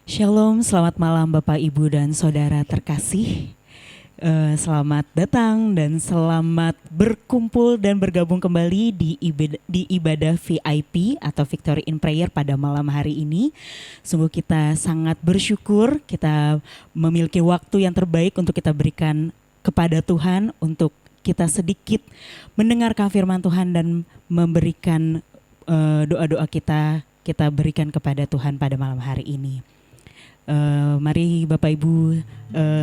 Shalom, selamat malam Bapak, Ibu, dan Saudara terkasih. Selamat datang dan selamat berkumpul dan bergabung kembali di ibadah VIP atau Victory in Prayer pada malam hari ini. Sungguh kita sangat bersyukur kita memiliki waktu yang terbaik untuk kita berikan kepada Tuhan, untuk kita sedikit mendengarkan firman Tuhan dan memberikan doa-doa kita berikan kepada Tuhan pada malam hari ini. Mari Bapak Ibu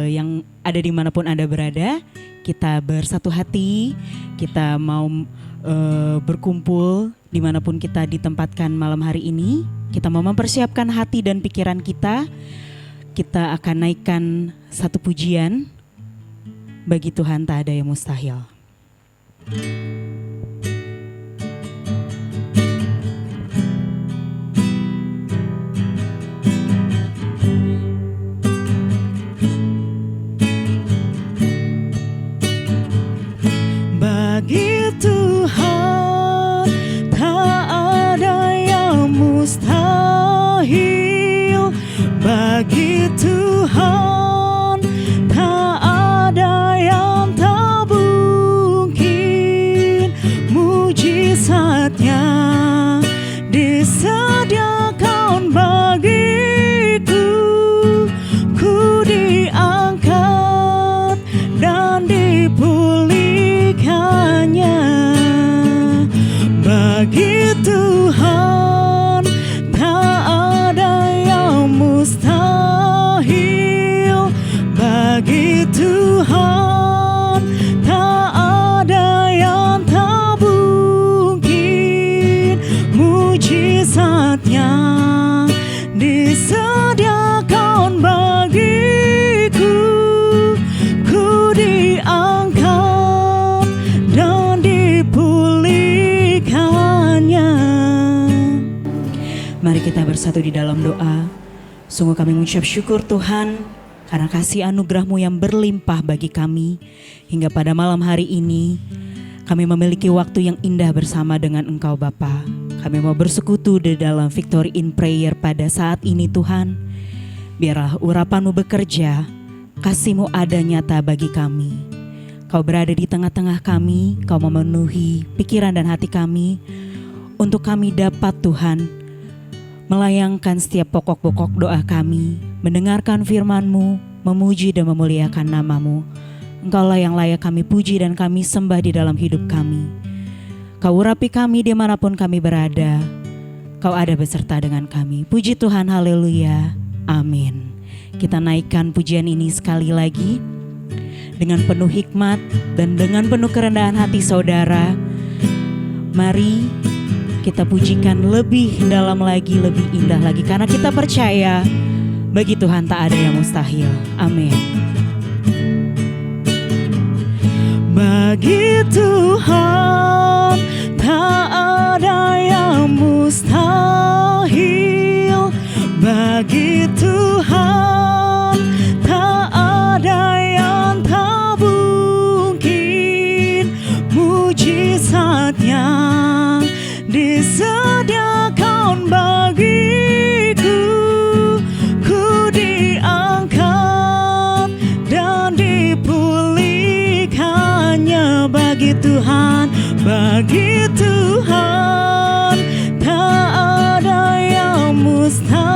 yang ada dimanapun Anda berada, kita bersatu hati, kita mau berkumpul dimanapun kita ditempatkan malam hari ini. Kita mau mempersiapkan hati dan pikiran kita. Kita akan naikkan satu pujian, bagi Tuhan tak ada yang mustahil. Bagi Tuhan tak ada yang mustahil. Bagi Tuhan tak ada yang tak mungkin. Mujizatnya disediakan bagiku. Ku diangkat dan dipulihkannya. Bagi Tuhan tak ada yang mustahil. Bagi Tuhan tak ada yang tak mungkin. Mujizatnya disediakan bagiku. Ku diangkat dan dipulihkannya. Mari kita bersatu di dalam doa. Sungguh kami mengucap syukur Tuhan karena kasih anugerah-Mu yang berlimpah bagi kami. Hingga pada malam hari ini kami memiliki waktu yang indah bersama dengan Engkau Bapa. Kami mau bersekutu di dalam Victory in Prayer pada saat ini Tuhan. Biarlah urapan-Mu bekerja, kasih-Mu ada nyata bagi kami. Kau berada di tengah-tengah kami, Kau memenuhi pikiran dan hati kami, untuk kami dapat Tuhan melayangkan setiap pokok-pokok doa kami, mendengarkan firman-Mu, memuji dan memuliakan nama-Mu. Engkaulah yang layak kami puji dan kami sembah di dalam hidup kami. Kau urapi kami dimanapun kami berada, Kau ada beserta dengan kami. Puji Tuhan, haleluya, amin. Kita naikkan pujian ini sekali lagi dengan penuh hikmat dan dengan penuh kerendahan hati saudara. Mari kita pujikan lebih dalam lagi, lebih indah lagi, karena kita percaya bagi Tuhan tak ada yang mustahil. Amin. Bagi Tuhan tak ada yang mustahil. Bagi Tuhan tak ada yang tak mungkin. Mujizatnya disediakan bagiku. Ku diangkat dan dipulihkannya. Bagi Tuhan tak ada yang mustahil.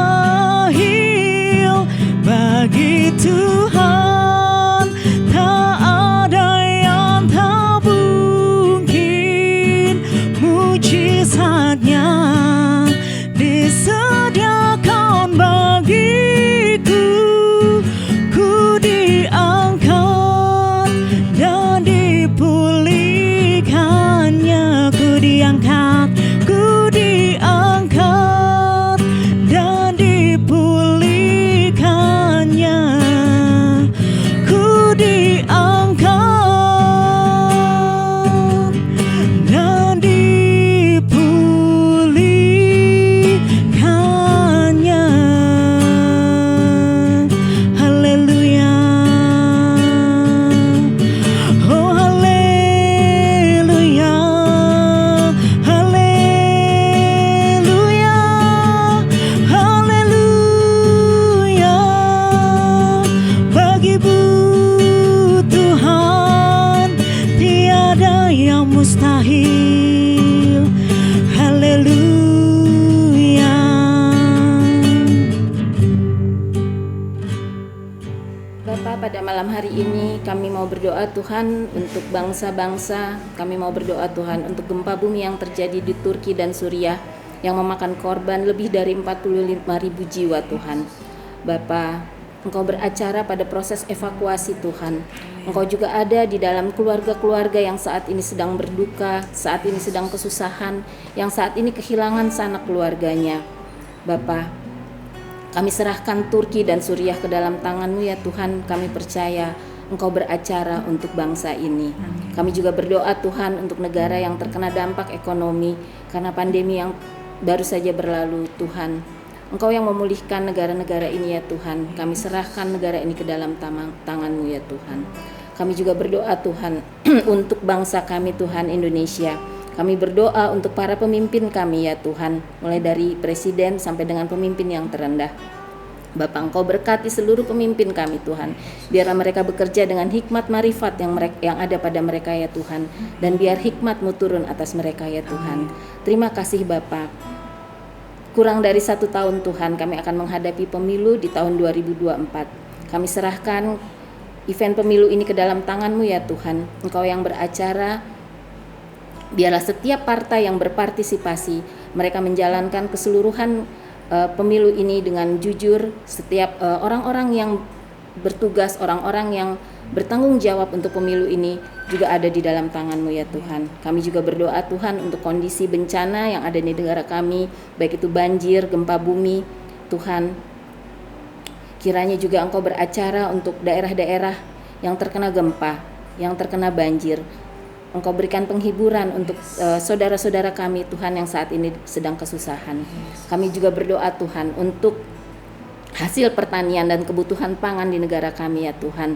pada malam hari ini kami mau berdoa Tuhan untuk bangsa-bangsa. Kami mau berdoa Tuhan untuk gempa bumi yang terjadi di Turki dan Suriah yang memakan korban lebih dari 45.000 jiwa Tuhan. Bapa, Engkau beracara pada proses evakuasi Tuhan. Engkau juga ada di dalam keluarga-keluarga yang saat ini sedang berduka, saat ini sedang kesusahan, yang saat ini kehilangan sanak keluarganya. Bapa, kami serahkan Turki dan Suriah ke dalam tangan-Mu ya Tuhan. Kami percaya Engkau beracara untuk bangsa ini. Kami juga berdoa Tuhan untuk negara yang terkena dampak ekonomi karena pandemi yang baru saja berlalu Tuhan. Engkau yang memulihkan negara-negara ini ya Tuhan. Kami serahkan negara ini ke dalam tangan-Mu ya Tuhan. Kami juga berdoa Tuhan untuk bangsa kami Tuhan Indonesia. Kami berdoa untuk para pemimpin kami ya Tuhan, mulai dari presiden sampai dengan pemimpin yang terendah. Bapa, Engkau berkati seluruh pemimpin kami Tuhan. Biarlah mereka bekerja dengan hikmat marifat yang ada pada mereka ya Tuhan. Dan biar hikmat-Mu turun atas mereka ya Tuhan. Terima kasih Bapa. Kurang dari 1 tahun Tuhan kami akan menghadapi pemilu di tahun 2024. Kami serahkan event pemilu ini ke dalam tangan-Mu ya Tuhan. Engkau yang beracara. Biarlah setiap partai yang berpartisipasi, mereka menjalankan keseluruhan pemilu ini dengan jujur. Setiap orang-orang yang bertugas, orang-orang yang bertanggung jawab untuk pemilu ini juga ada di dalam tangan-Mu ya Tuhan. Kami juga berdoa Tuhan untuk kondisi bencana yang ada di negara kami, baik itu banjir, gempa bumi. Tuhan, kiranya juga Engkau beracara untuk daerah-daerah yang terkena gempa, yang terkena banjir. Engkau berikan penghiburan untuk saudara-saudara kami Tuhan yang saat ini sedang kesusahan. Kami juga berdoa Tuhan untuk hasil pertanian dan kebutuhan pangan di negara kami ya Tuhan.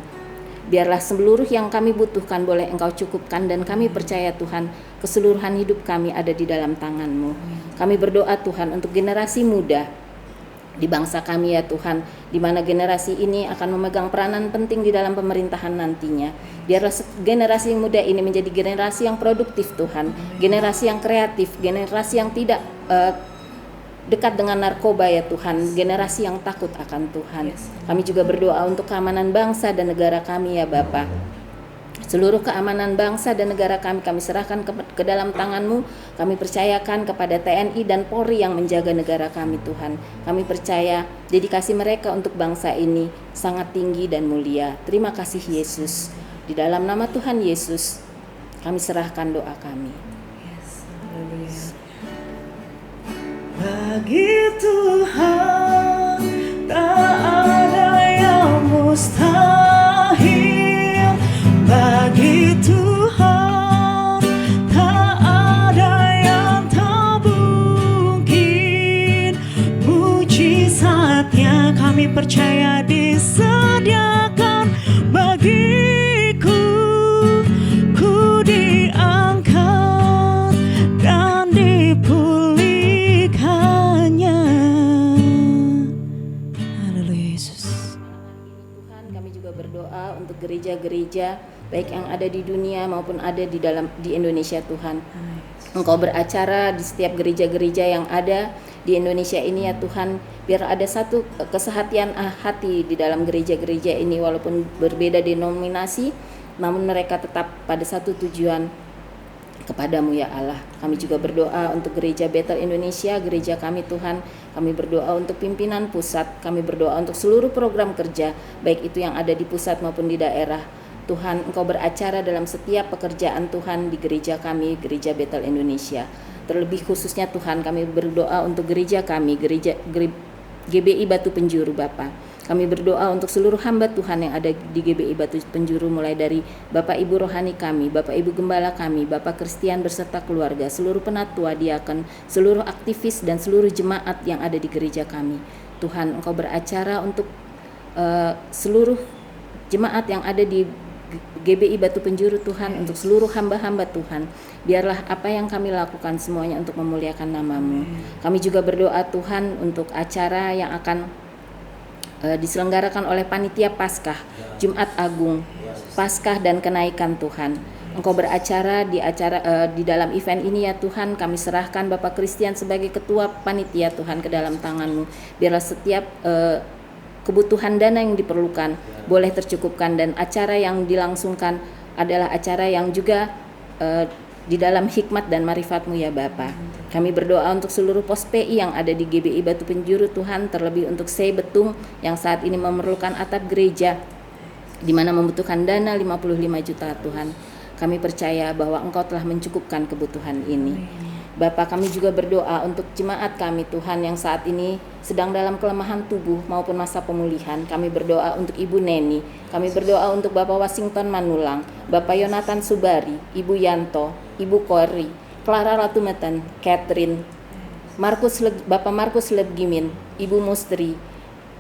Biarlah seluruh yang kami butuhkan boleh Engkau cukupkan, dan kami percaya Tuhan keseluruhan hidup kami ada di dalam tangan-Mu. Kami berdoa Tuhan untuk generasi muda di bangsa kami ya Tuhan, di mana generasi ini akan memegang peranan penting di dalam pemerintahan nantinya. Biarlah generasi muda ini menjadi generasi yang produktif Tuhan, generasi yang kreatif, generasi yang tidak dekat dengan narkoba ya Tuhan, generasi yang takut akan Tuhan. Kami juga berdoa untuk keamanan bangsa dan negara kami ya Bapa. Seluruh keamanan bangsa dan negara kami serahkan ke dalam tangan-Mu. Kami percayakan kepada TNI dan Polri yang menjaga negara kami Tuhan. Kami percaya dedikasi mereka untuk bangsa ini sangat tinggi dan mulia. Terima kasih Yesus. Di dalam nama Tuhan Yesus kami serahkan doa kami. Bagi Tuhan tak ada yang mustahil. Bagi Tuhan tak ada yang tak mungkin. Mujizatnya kami percaya disediakan bagiku. Ku diangkat dan dipulihkannya. Haleluya Yesus. Tuhan, kami juga berdoa untuk gereja-gereja baik yang ada di dunia maupun ada di Indonesia Tuhan. Engkau beracara di setiap gereja-gereja yang ada di Indonesia ini ya Tuhan. Biar ada satu kesehatian hati di dalam gereja-gereja ini, walaupun berbeda denominasi, namun mereka tetap pada satu tujuan, kepadamu ya Allah. Kami juga berdoa untuk gereja Bethel Indonesia, gereja kami Tuhan. Kami berdoa untuk pimpinan pusat, kami berdoa untuk seluruh program kerja, baik itu yang ada di pusat maupun di daerah. Tuhan, Engkau beracara dalam setiap pekerjaan Tuhan di gereja kami, gereja Bethel Indonesia. Terlebih khususnya Tuhan, kami berdoa untuk gereja kami, GBI Batu Penjuru Bapa. Kami berdoa untuk seluruh hamba Tuhan yang ada di GBI Batu Penjuru, mulai dari Bapak Ibu rohani kami, Bapak Ibu gembala kami, Bapak Kristian beserta keluarga, seluruh penatua, diakon, seluruh aktivis dan seluruh jemaat yang ada di gereja kami. Tuhan, Engkau beracara untuk seluruh jemaat yang ada di GBI Batu Penjuru Tuhan, untuk seluruh hamba-hamba Tuhan. Biarlah apa yang kami lakukan semuanya untuk memuliakan nama-Mu. Kami juga berdoa Tuhan untuk acara yang akan diselenggarakan oleh Panitia Paskah, Jumat Agung, Paskah dan Kenaikan Tuhan. Engkau beracara di dalam event ini ya Tuhan. Kami serahkan Bapak Kristian sebagai ketua panitia Tuhan ke dalam tangan-Mu. Biarlah setiap kebutuhan dana yang diperlukan boleh tercukupkan, dan acara yang dilangsungkan adalah acara yang juga di dalam hikmat dan marifat-Mu ya Bapa. Kami berdoa untuk seluruh pos PI yang ada di GBI Batu Penjuru Tuhan, terlebih untuk Sei Betung yang saat ini memerlukan atap gereja di mana membutuhkan dana 55 juta Tuhan. Kami percaya bahwa Engkau telah mencukupkan kebutuhan ini. Bapa, kami juga berdoa untuk jemaat kami Tuhan yang saat ini sedang dalam kelemahan tubuh maupun masa pemulihan. Kami berdoa untuk Ibu Neni, kami berdoa untuk Bapak Washington Manulang, Bapak Yonatan Subari, Ibu Yanto, Ibu Kori, Clara Ratumeten, Catherine, Bapak Markus Lebgimin, Ibu Mustri,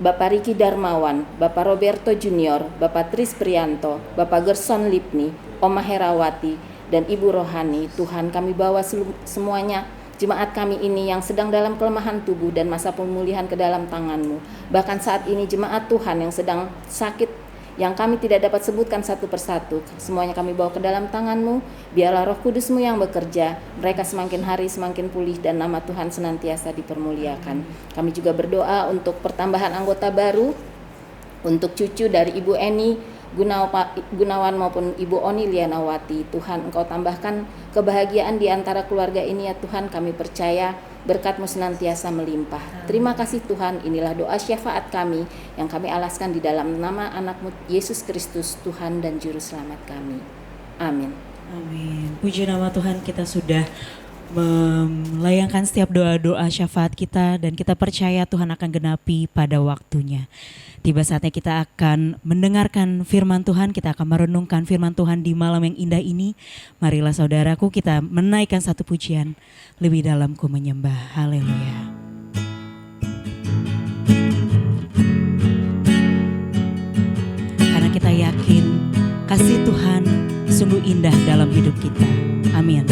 Bapak Riki Darmawan, Bapak Roberto Junior, Bapak Tris Prianto, Bapak Gerson Lipni, Oma Herawati, dan Ibu Rohani. Tuhan, kami bawa semuanya jemaat kami ini yang sedang dalam kelemahan tubuh dan masa pemulihan ke dalam tangan-Mu. Bahkan saat ini jemaat Tuhan yang sedang sakit, yang kami tidak dapat sebutkan satu persatu, semuanya kami bawa ke dalam tangan-Mu. Biarlah Roh Kudus-Mu yang bekerja, mereka semakin hari semakin pulih dan nama Tuhan senantiasa dipermuliakan. Kami juga berdoa untuk pertambahan anggota baru, untuk cucu dari Ibu Eni Gunawan maupun Ibu Oni Lianawati. Tuhan, Engkau tambahkan kebahagiaan di antara keluarga ini ya Tuhan. Kami percaya berkat-Mu senantiasa melimpah. Terima kasih Tuhan, inilah doa syafaat kami yang kami alaskan di dalam nama anak-Mu Yesus Kristus, Tuhan dan Juru Selamat kami. Amin. Amin. Puji nama Tuhan, kita sudah melayangkan setiap doa-doa syafaat kita dan kita percaya Tuhan akan genapi pada waktunya. Tiba saatnya kita akan mendengarkan firman Tuhan, kita akan merenungkan firman Tuhan di malam yang indah ini. Marilah saudaraku kita menaikkan satu pujian, lebih dalam ku menyembah. Haleluya. Karena kita yakin kasih Tuhan sungguh indah dalam hidup kita. Amin.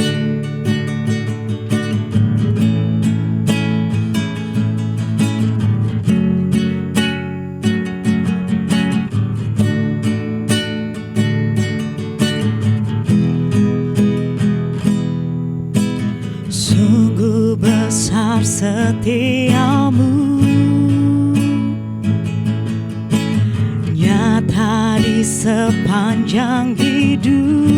Besar setiamu, nyata di sepanjang hidupku.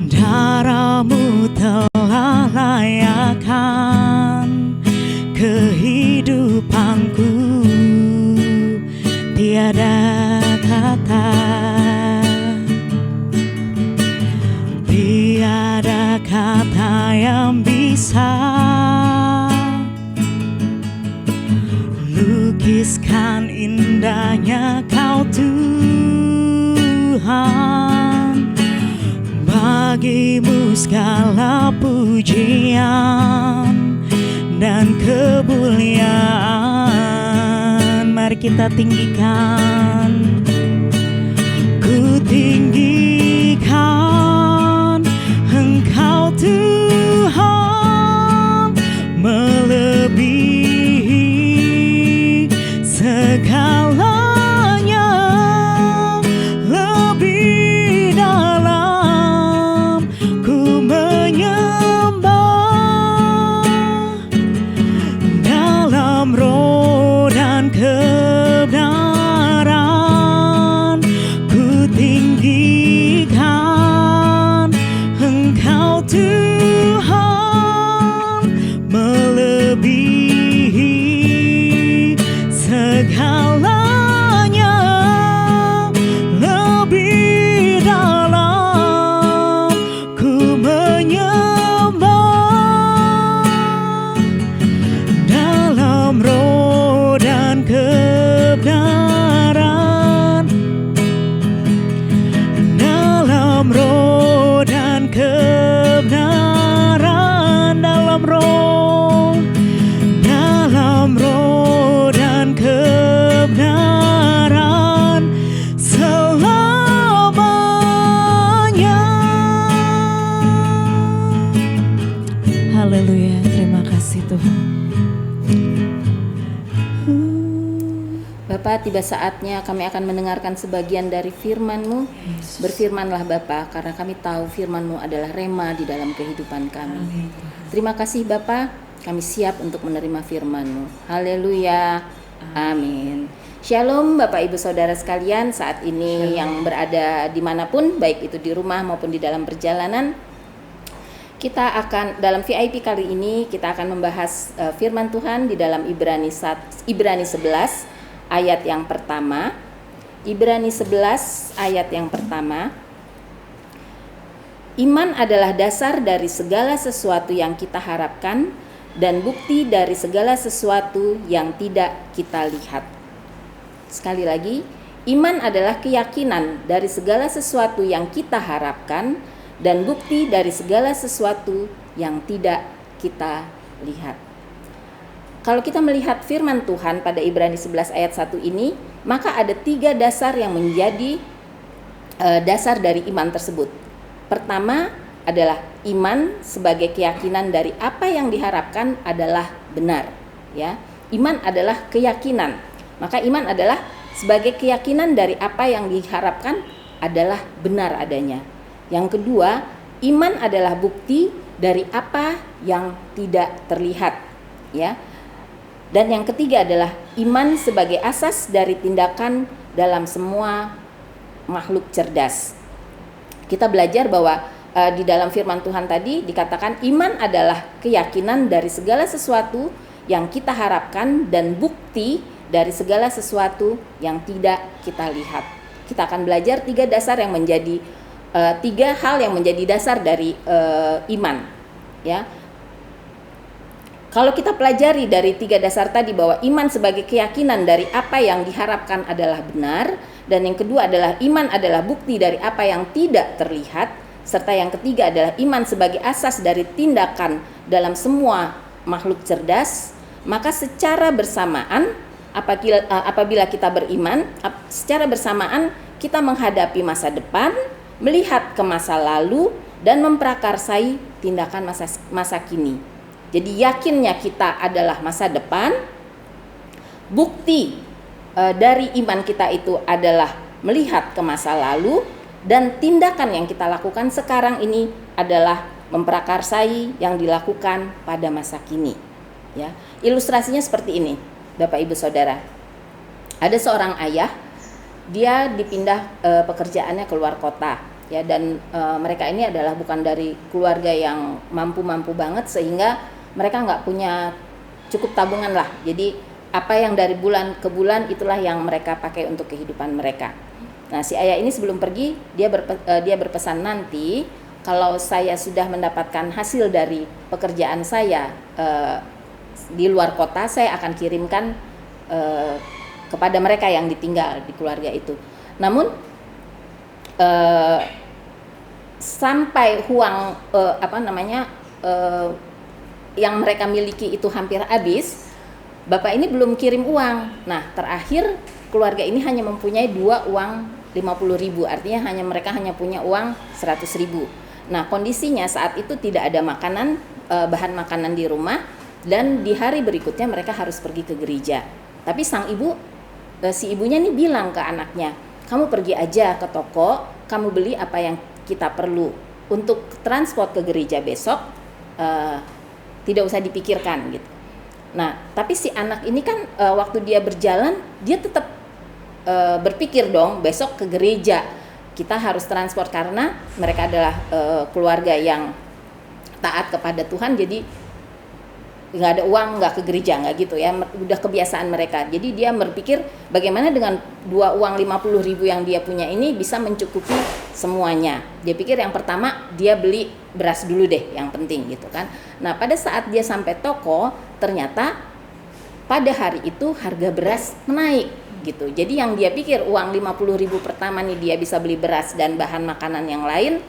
Darah-Mu telah layakkan kehidupanku, tiada kata, kata yang bisa lukiskan indahnya Kau Tuhan. Bagi-Mu segala pujian dan kemuliaan. Mari kita tinggikan, ku tinggikan Engkau Tuhan, melebihi segalanya, lebih dalam ku menyembah, dalam roh dan kebenaran ku tinggikan Engkau Tuhan, melebihi segalanya, lebih dalam ku menyembah, dalam roh dan kebenaran, dalam roh dan kebenaran, dalam roh dan kebenaran selamanya. Haleluya, terima kasih Tuhan. Bapa, tiba saatnya kami akan mendengarkan sebagian dari firman-Mu. Berfirmanlah Bapa, karena kami tahu firman-Mu adalah rema di dalam kehidupan kami. Terima kasih Bapa, Kami siap untuk menerima firman-Mu. Haleluya. Amin. Shalom Bapak Ibu Saudara sekalian, saat ini yang berada dimanapun, baik itu di rumah maupun di dalam perjalanan. Kita akan dalam VIP kali ini kita akan membahas firman Tuhan di dalam Ibrani 11 ayat yang pertama. Ibrani 11 ayat yang pertama. Iman adalah dasar dari segala sesuatu yang kita harapkan dan bukti dari segala sesuatu yang tidak kita lihat. Sekali lagi, iman adalah keyakinan dari segala sesuatu yang kita harapkan dan bukti dari segala sesuatu yang tidak kita lihat. Kalau kita melihat firman Tuhan pada Ibrani 11 ayat 1 ini, maka ada 3 dasar yang menjadi dasar dari iman tersebut. Pertama adalah iman sebagai keyakinan dari apa yang diharapkan adalah benar, ya. Iman adalah keyakinan. Maka iman adalah sebagai keyakinan dari apa yang diharapkan adalah benar adanya. Yang kedua, iman adalah bukti dari apa yang tidak terlihat, ya. Dan yang ketiga adalah iman sebagai asas dari tindakan dalam semua makhluk cerdas. Kita belajar bahwa di dalam firman Tuhan tadi dikatakan iman adalah keyakinan dari segala sesuatu yang kita harapkan dan bukti dari segala sesuatu yang tidak kita lihat. Kita akan belajar 3 dasar yang menjadi 3 hal yang menjadi dasar dari iman, ya. Kalau kita pelajari dari 3 dasar tadi bahwa iman sebagai keyakinan dari apa yang diharapkan adalah benar, dan yang kedua adalah iman adalah bukti dari apa yang tidak terlihat, serta yang ketiga adalah iman sebagai asas dari tindakan dalam semua makhluk cerdas, maka secara bersamaan apabila kita beriman, secara bersamaan kita menghadapi masa depan, melihat ke masa lalu, dan memprakarsai tindakan masa kini. Jadi yakinnya kita adalah masa depan, bukti dari iman kita itu adalah melihat ke masa lalu, dan tindakan yang kita lakukan sekarang ini adalah memprakarsai yang dilakukan pada masa kini, ya. Ilustrasinya seperti ini, Bapak Ibu Saudara. Ada seorang ayah, dia dipindah pekerjaannya ke luar kota, ya, dan mereka ini adalah bukan dari keluarga yang mampu-mampu banget sehingga mereka nggak punya cukup tabungan lah. Jadi apa yang dari bulan ke bulan itulah yang mereka pakai untuk kehidupan mereka. Nah, si ayah ini sebelum pergi dia berpesan, nanti kalau saya sudah mendapatkan hasil dari pekerjaan saya di luar kota, saya akan kirimkan kepada mereka yang ditinggal di keluarga itu. Namun sampai uang yang mereka miliki itu hampir habis, bapak ini belum kirim uang. Nah, terakhir keluarga ini hanya mempunyai 2 uang 50.000, artinya mereka hanya punya uang 100.000. Nah, kondisinya saat itu tidak ada makanan, bahan makanan di rumah, dan di hari berikutnya mereka harus pergi ke gereja. Tapi si ibunya nih bilang ke anaknya, kamu pergi aja ke toko, kamu beli apa yang kita perlu untuk transport ke gereja besok, tidak usah dipikirkan gitu. Nah, tapi si anak ini kan waktu dia berjalan, dia tetap berpikir dong, besok ke gereja kita harus transport karena mereka adalah keluarga yang taat kepada Tuhan, jadi nggak ada uang nggak ke gereja, nggak gitu ya, udah kebiasaan mereka. Jadi dia berpikir bagaimana dengan 2 uang 50.000 yang dia punya ini bisa mencukupi semuanya. Dia pikir yang pertama dia beli beras dulu deh, yang penting gitu kan. Nah, pada saat dia sampai toko, ternyata pada hari itu harga beras menaik gitu. Jadi yang dia pikir uang 50.000 pertama nih dia bisa beli beras dan bahan makanan yang lain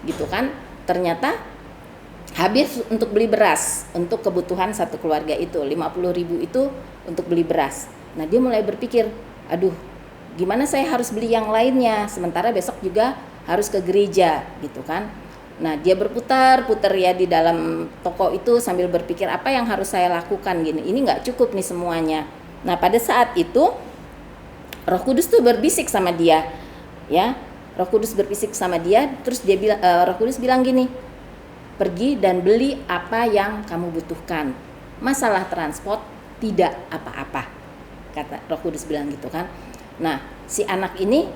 gitu kan, ternyata habis untuk beli beras untuk kebutuhan satu keluarga itu. 50.000 itu untuk beli beras. Nah, dia mulai berpikir, aduh, gimana saya harus beli yang lainnya sementara besok juga harus ke gereja gitu kan. Nah, dia berputar-putar ya di dalam toko itu sambil berpikir apa yang harus saya lakukan gini. Ini nggak cukup nih semuanya. Nah, pada saat itu Roh Kudus tuh berbisik sama dia, ya. Roh Kudus berbisik sama dia, terus Roh Kudus bilang gini, pergi dan beli apa yang kamu butuhkan. masalah transport tidak apa-apa, kata Roh Kudus bilang gitu kan. Nah, si anak ini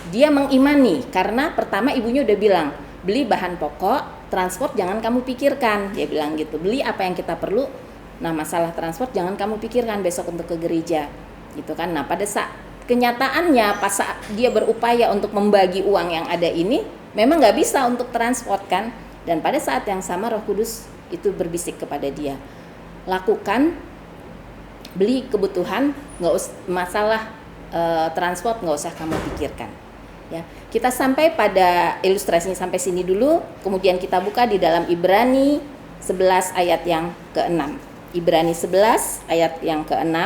dia mengimani karena pertama ibunya udah bilang, beli bahan pokok, transport jangan kamu pikirkan, dia bilang gitu. Beli apa yang kita perlu, nah masalah transport jangan kamu pikirkan besok untuk ke gereja, gitu kan. Nah, pada saat kenyataannya pas saat dia berupaya untuk membagi uang yang ada ini, memang nggak bisa untuk transport kan. Dan pada saat yang sama Roh Kudus itu berbisik kepada dia, lakukan, beli kebutuhan, masalah transport nggak usah kamu pikirkan. Ya, kita sampai pada ilustrasinya sampai sini dulu, kemudian kita buka di dalam Ibrani 11 ayat yang ke-6. Ibrani 11 ayat yang ke-6.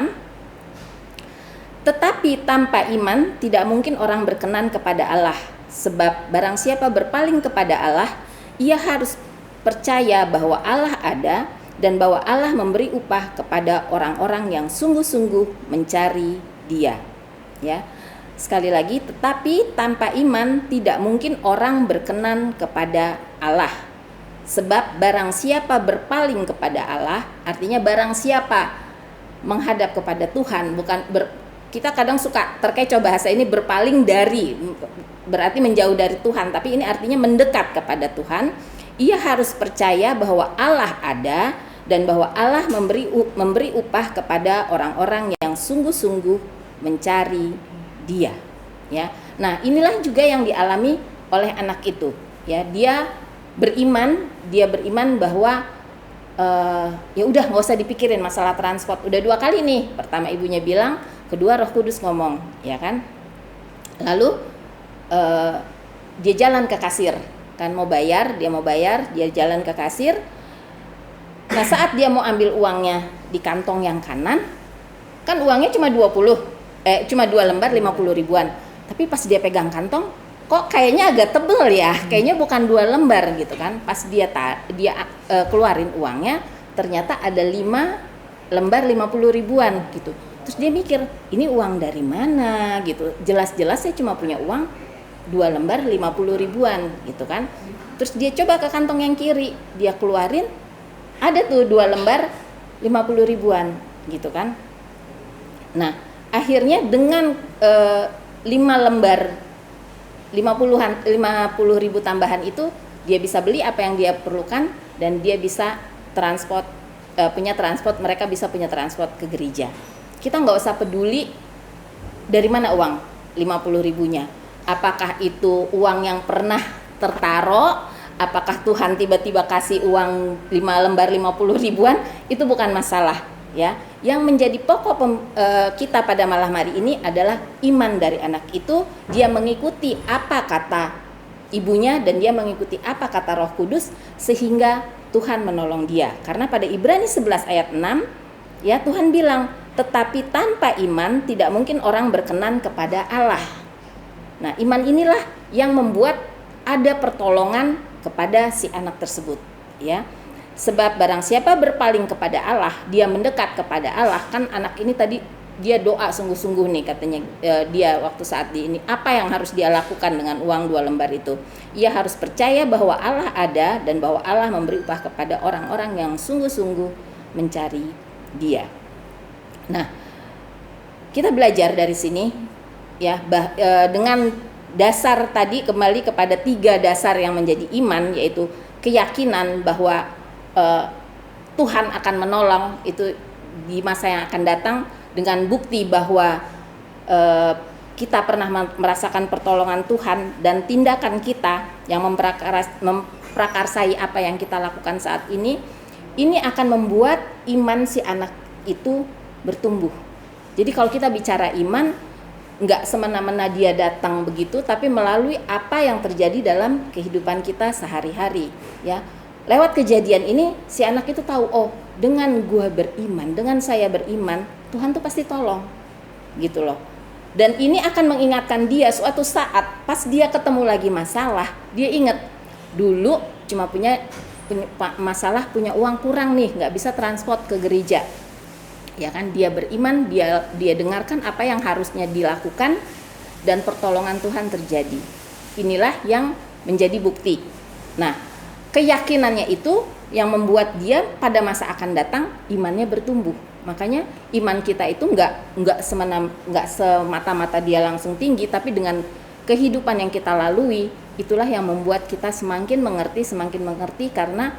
Tetapi tanpa iman tidak mungkin orang berkenan kepada Allah, sebab barang siapa berpaling kepada Allah, ia harus percaya bahwa Allah ada dan bahwa Allah memberi upah kepada orang-orang yang sungguh-sungguh mencari Dia. Ya. Sekali lagi, tetapi tanpa iman tidak mungkin orang berkenan kepada Allah. Sebab barang siapa berpaling kepada Allah, artinya barang siapa menghadap kepada Tuhan, kita kadang suka terkecoh bahasa ini berpaling dari, berarti menjauh dari Tuhan, tapi ini artinya mendekat kepada Tuhan. Ia harus percaya bahwa Allah ada dan bahwa Allah memberi upah kepada orang-orang yang sungguh-sungguh mencari Dia, ya. Nah, inilah juga yang dialami oleh anak itu, ya. Dia beriman bahwa ya udah nggak usah dipikirin masalah transport. Udah 2 kali nih. Pertama ibunya bilang, kedua Roh Kudus ngomong, ya kan. Lalu dia jalan ke kasir, kan mau bayar, dia jalan ke kasir. Nah, saat dia mau ambil uangnya di kantong yang kanan, kan uangnya cuma 2 lembar 50 ribuan. Tapi pas dia pegang kantong, kok kayaknya agak tebel ya, kayaknya bukan 2 lembar gitu kan. Pas dia keluarin uangnya, ternyata ada 5 lembar 50 ribuan gitu. Terus dia mikir, ini uang dari mana gitu. Jelas-jelas saya cuma punya uang 2 lembar 50 ribuan gitu kan. Terus dia coba ke kantong yang kiri, dia keluarin, ada tuh 2 lembar 50 ribuan gitu kan. Nah, akhirnya dengan 5 lembar 50 ribu tambahan itu, dia bisa beli apa yang dia perlukan dan dia bisa mereka bisa punya transport ke gereja. Kita nggak usah peduli dari mana uang 50 ribunya. Apakah itu uang yang pernah tertaro, apakah Tuhan tiba-tiba kasih uang 5 lembar 50 ribuan, itu bukan masalah, ya. Yang menjadi pokok kita pada malam hari ini adalah iman dari anak itu. Dia mengikuti apa kata ibunya dan dia mengikuti apa kata Roh Kudus sehingga Tuhan menolong dia. Karena pada Ibrani 11 ayat 6, ya, Tuhan bilang, tetapi tanpa iman tidak mungkin orang berkenan kepada Allah. Nah, iman inilah yang membuat ada pertolongan kepada si anak tersebut, ya. Sebab barang siapa berpaling kepada Allah, dia mendekat kepada Allah. Kan anak ini tadi dia doa sungguh-sungguh nih katanya, dia waktu saat ini apa yang harus dia lakukan dengan uang 2 lembar itu? Ia harus percaya bahwa Allah ada dan bahwa Allah memberi upah kepada orang-orang yang sungguh-sungguh mencari Dia. Nah, kita belajar dari sini, ya, dengan dasar tadi kembali kepada 3 dasar yang menjadi iman, yaitu keyakinan bahwa Tuhan akan menolong itu di masa yang akan datang, dengan bukti bahwa kita pernah merasakan pertolongan Tuhan dan tindakan kita yang memprakarsai apa yang kita lakukan saat ini akan membuat iman si anak itu bertumbuh. Jadi kalau kita bicara iman, nggak semena-mena dia datang begitu, tapi melalui apa yang terjadi dalam kehidupan kita sehari-hari, ya. Lewat kejadian ini si anak itu tahu, oh, dengan gua beriman, dengan saya beriman, Tuhan tuh pasti tolong, gitu loh. Dan ini akan mengingatkan dia suatu saat pas dia ketemu lagi masalah, dia ingat dulu cuma punya masalah, punya uang kurang nih, nggak bisa transport ke gereja, ya kan. Dia beriman, dia dengarkan apa yang harusnya dilakukan dan pertolongan Tuhan terjadi. Inilah yang menjadi bukti. Nah, keyakinannya itu yang membuat dia pada masa akan datang imannya bertumbuh. Makanya iman kita itu nggak semata-mata dia langsung tinggi, tapi dengan kehidupan yang kita lalui, itulah yang membuat kita semakin mengerti, karena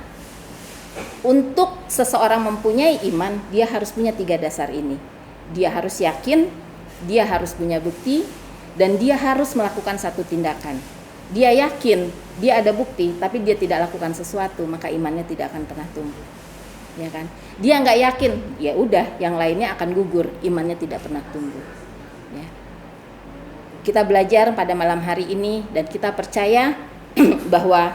untuk seseorang mempunyai iman, dia harus punya 3 dasar ini. Dia harus yakin, dia harus punya bukti, dan dia harus melakukan satu tindakan. Dia yakin, dia ada bukti, tapi dia tidak lakukan sesuatu, maka imannya tidak akan pernah tumbuh. Ya kan? Dia nggak yakin, ya udah, yang lainnya akan gugur, imannya tidak pernah tumbuh. Ya. Kita belajar pada malam hari ini dan kita percaya bahwa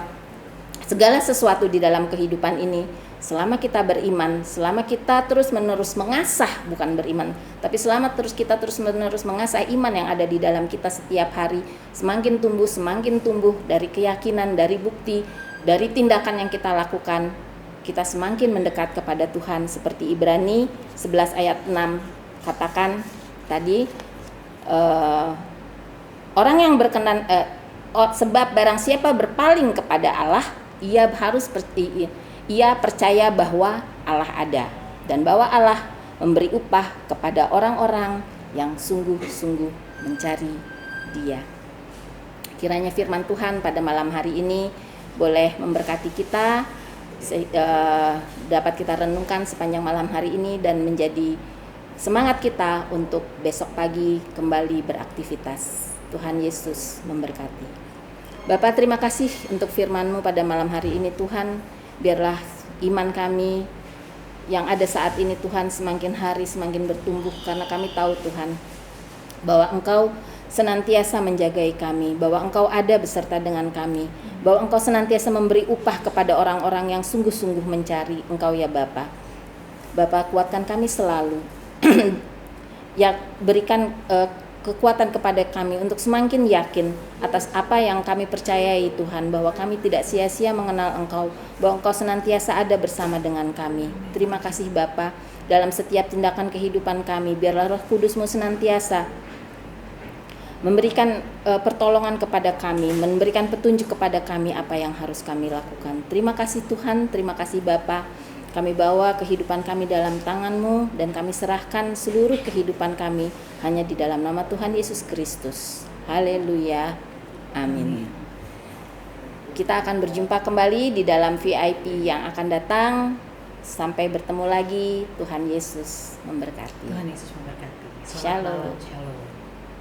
segala sesuatu di dalam kehidupan ini, selama kita beriman, selama kita terus-menerus mengasah, bukan beriman, tapi selama kita terus-menerus mengasah iman yang ada di dalam kita setiap hari, semakin tumbuh dari keyakinan, dari bukti, dari tindakan yang kita lakukan, kita semakin mendekat kepada Tuhan. Seperti Ibrani 11 ayat 6 katakan tadi, orang yang berkenan, sebab barang siapa berpaling kepada Allah, ia percaya bahwa Allah ada dan bahwa Allah memberi upah kepada orang-orang yang sungguh-sungguh mencari Dia. Kiranya firman Tuhan pada malam hari ini boleh memberkati kita, dapat kita renungkan sepanjang malam hari ini dan menjadi semangat kita untuk besok pagi kembali beraktivitas. Tuhan Yesus memberkati. Bapak, terima kasih untuk firman-Mu pada malam hari ini Tuhan. Biarlah iman kami yang ada saat ini Tuhan semakin hari semakin bertumbuh, karena kami tahu Tuhan bahwa Engkau senantiasa menjagai kami, bahwa Engkau ada beserta dengan kami, bahwa Engkau senantiasa memberi upah kepada orang-orang yang sungguh-sungguh mencari Engkau ya Bapa. Bapa, kuatkan kami selalu. Ya, berikan kekuatan kepada kami untuk semakin yakin atas apa yang kami percayai Tuhan, bahwa kami tidak sia-sia mengenal Engkau, bahwa Engkau senantiasa ada bersama dengan kami. Terima kasih Bapa, dalam setiap tindakan kehidupan kami, biarlah Roh Kudus-Mu senantiasa memberikan pertolongan kepada kami, memberikan petunjuk kepada kami apa yang harus kami lakukan. Terima kasih Tuhan, terima kasih Bapa. Kami bawa kehidupan kami dalam tangan-Mu dan kami serahkan seluruh kehidupan kami hanya di dalam nama Tuhan Yesus Kristus. Haleluya. Amin. Kita akan berjumpa kembali di dalam VIP yang akan datang. Sampai bertemu lagi. Tuhan Yesus memberkati. Tuhan Yesus memberkati. Shalom. Shalom.